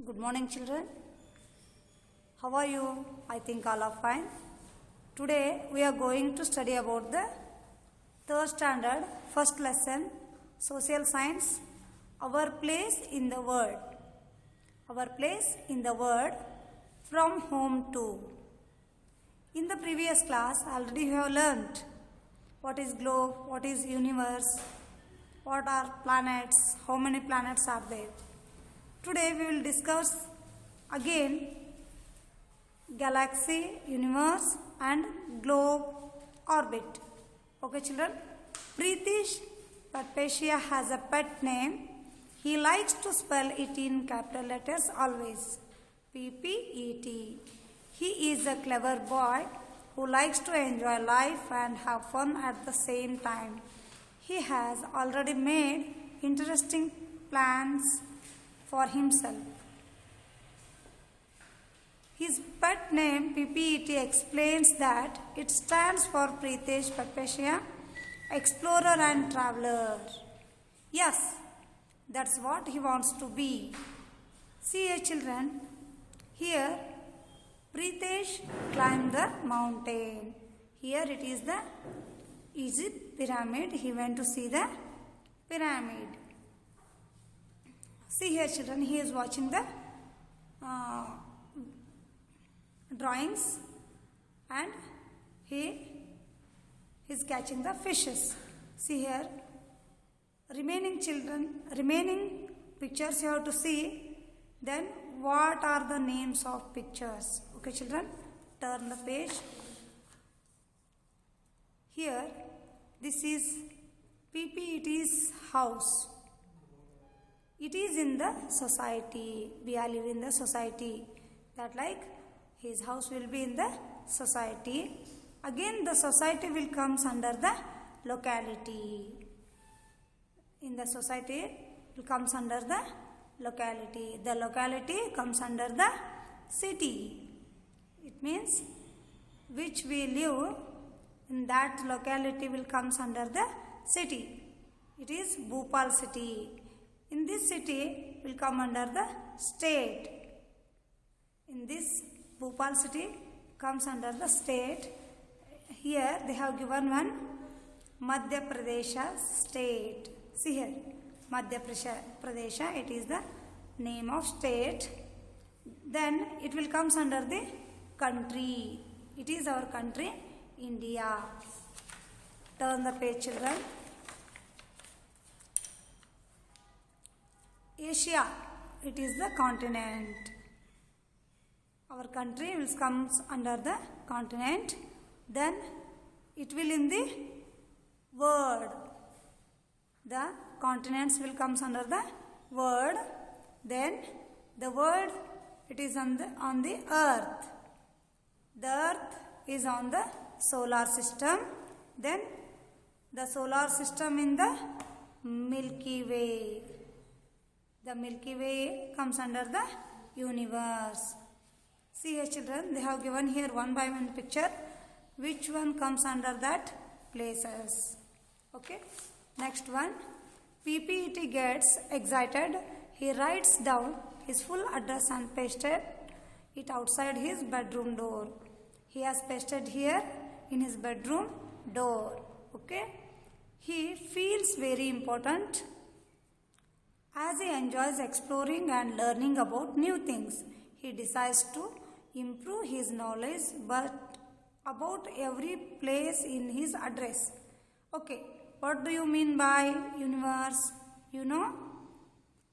Good morning, children. How are you? I think all are fine. Today we are going to study about the third standard, first lesson, social science, our place in the world. Our place in the world, from home to. In the previous class, already we have learnt what is globe, what is universe, what are planets, how many planets are there. Today we will discuss again galaxy, universe and globe, orbit. Okay, children? Pritish Patpacia has a pet name. He likes to spell it in capital letters always. P-P-E-T. He is a clever boy who likes to enjoy life and have fun at the same time. He has already made interesting plans for himself. His pet name PPET explains that it stands for Pritesh Patpacia, explorer and traveler. Yes, that's what he wants to be. See here, children, here Pritesh climbed the mountain. Here it is the Egypt pyramid. He went to see the pyramid. See here, children, he is watching the drawings and he is catching the fishes. See here, remaining pictures you have to see. Then what are the names of pictures? Okay, children, turn the page. Here, this is PPET's house. It is in the society. We are living in the society. That like his house will be in the society. Again, the society will comes under the locality. In the society, it comes under the locality. The locality comes under the city. It means which we live in that locality will comes under the city. It is Bhopal city. In this city will come under the state. In this Bhopal city comes under the state. Here they have given one Madhya Pradesh state. See here, Madhya Pradesh, it is the name of state. Then it will comes under the country. It is our country, India. Turn the page, children. Asia, it is the continent. Our country will comes under the continent. Then it will in the world. The continents will comes under the world. Then the world, it is on the earth. The earth is on the solar system. Then the solar system in the Milky Way. The Milky Way comes under the universe. See here, children, they have given here one by one picture. Which one comes under that places? Okay. Next one. PPET gets excited. He writes down his full address and pasted it outside his bedroom door. He has pasted here in his bedroom door. Okay. He feels very important as he enjoys exploring and learning about new things. He decides to improve his knowledge about every place in his address. Okay, what do you mean by universe? You know?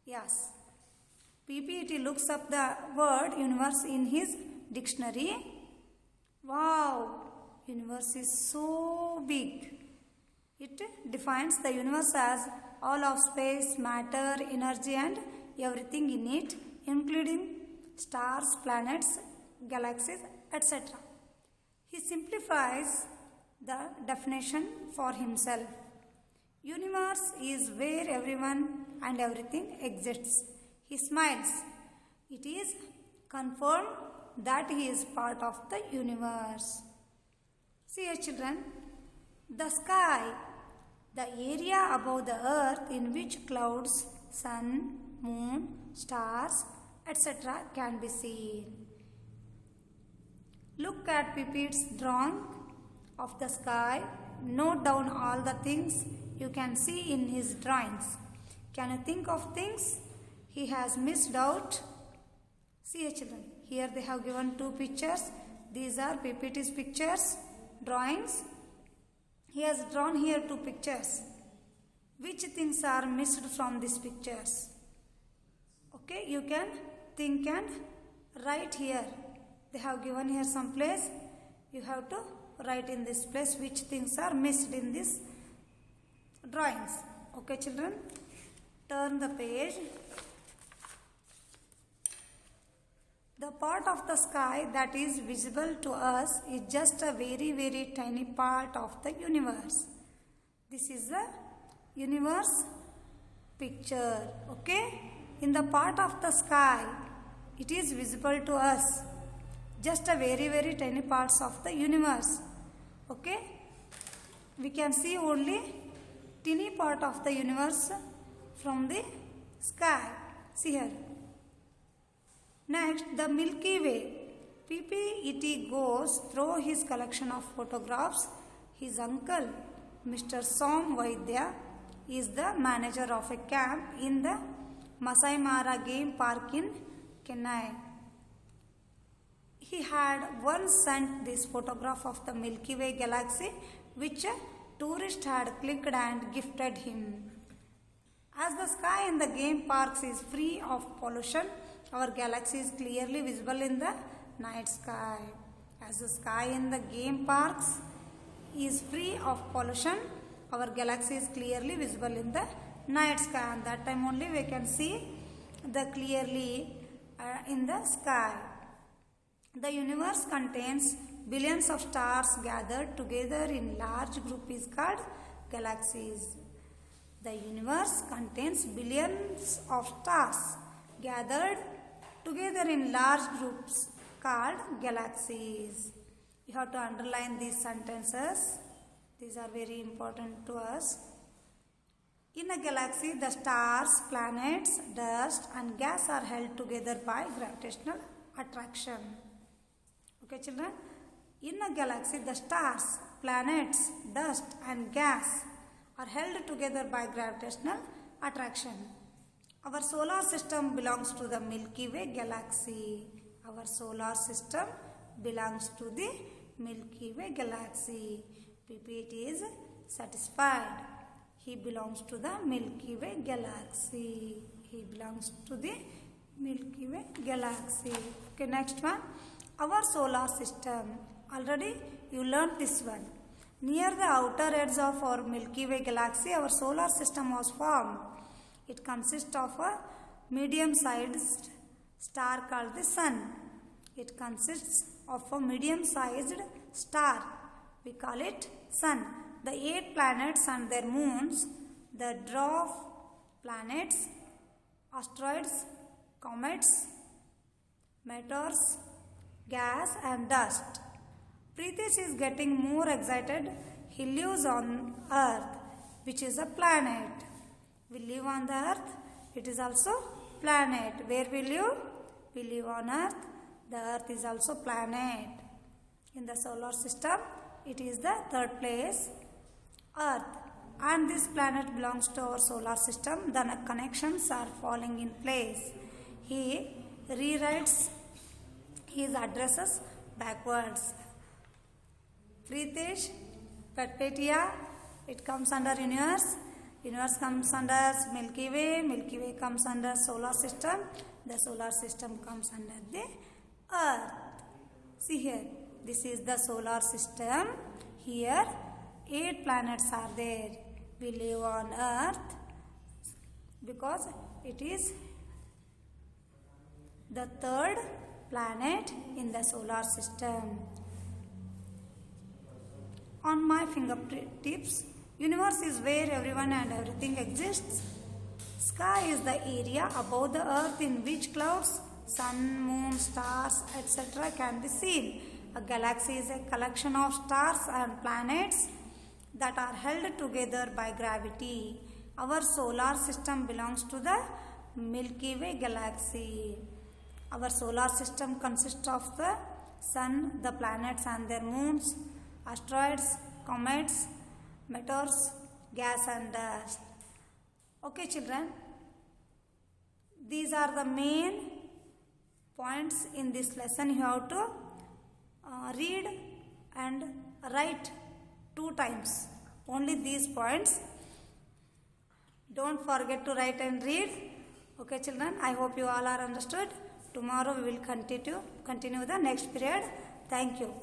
Yes. PPET looks up the word universe in his dictionary. Wow, universe is so big. It defines the universe as all of space, matter, energy and everything in it, including stars, planets, galaxies, etc. He simplifies the definition for himself. Universe is where everyone and everything exists. He smiles. It is confirmed that he is part of the universe. See here, children, the sky, the area above the earth in which clouds, sun, moon, stars, etc. can be seen. Look at Pipit's drawing of the sky. Note down all the things you can see in his drawings. Can you think of things he has missed out? See children, here they have given two pictures. These are Pipit's pictures, drawings. He has drawn here two pictures. Which things are missed from these pictures? Okay, you can think and write here. They have given here some place. You have to write in this place which things are missed in these drawings. Okay children, turn the page. The part of the sky that is visible to us is just a very tiny part of the universe. This is the universe picture. Okay, in the part of the sky it is visible to us, just a very tiny parts of the universe. Okay, we can see only teeny part of the universe from the sky. See here. Next, the Milky Way. PPET goes through his collection of photographs. His uncle, Mr. Som Vaidya, is the manager of a camp in the Masai Mara Game Park in Chennai. He had once sent this photograph of the Milky Way galaxy, which a tourist had clicked and gifted him. As the sky in the game parks is free of pollution, our galaxy is clearly visible in the night sky. As the sky in the game parks is free of pollution, our galaxy is clearly visible in the night sky. And that time only we can see the clearly in the sky. The universe contains billions of stars gathered together in large group is called galaxies. The universe contains billions of stars gathered together in large groups called galaxies. You have to underline these sentences. These are very important to us. In a galaxy, the stars, planets, dust and gas are held together by gravitational attraction. Okay children? In a galaxy, the stars, planets, dust and gas are held together by gravitational attraction. Our solar system belongs to the Milky Way galaxy. Our solar system belongs to the Milky Way galaxy. Pipit is satisfied. He belongs to the Milky Way galaxy. He belongs to the Milky Way galaxy. Okay, next one. Our solar system. Already you learned this one. Near the outer edge of our Milky Way galaxy, our solar system was formed. It consists of a medium-sized star called the Sun. It consists of a medium-sized star. We call it Sun. The 8 planets and their moons, the dwarf planets, asteroids, comets, meteors, gas and dust. Pritesh is getting more excited. He lives on Earth, which is a planet. We live on the Earth. It is also planet. Where we live? We live on Earth. The Earth is also planet. In the solar system, it is the third place, Earth. And this planet belongs to our solar system. The connections are falling in place. He rewrites his addresses backwards. Pritesh, Petpetia, it comes under universe. Universe comes under Milky Way. Milky Way comes under solar system. The solar system comes under the Earth. See here, this is the solar system. Here 8 planets are there. We live on Earth because it is the third planet in the solar system. On my fingertips, universe is where everyone and everything exists. Sky is the area above the earth in which clouds, sun, moon, stars, etc. can be seen. A galaxy is a collection of stars and planets that are held together by gravity. Our solar system belongs to the Milky Way galaxy. Our solar system consists of the sun, the planets and their moons, asteroids, comets, meteors, gas and dust. Okay children, these are the main points in this lesson. You have to read and write 2 times. Only these points. Don't forget to write and read. Okay children, I hope you all are understood. Tomorrow we will continue the next period. Thank you.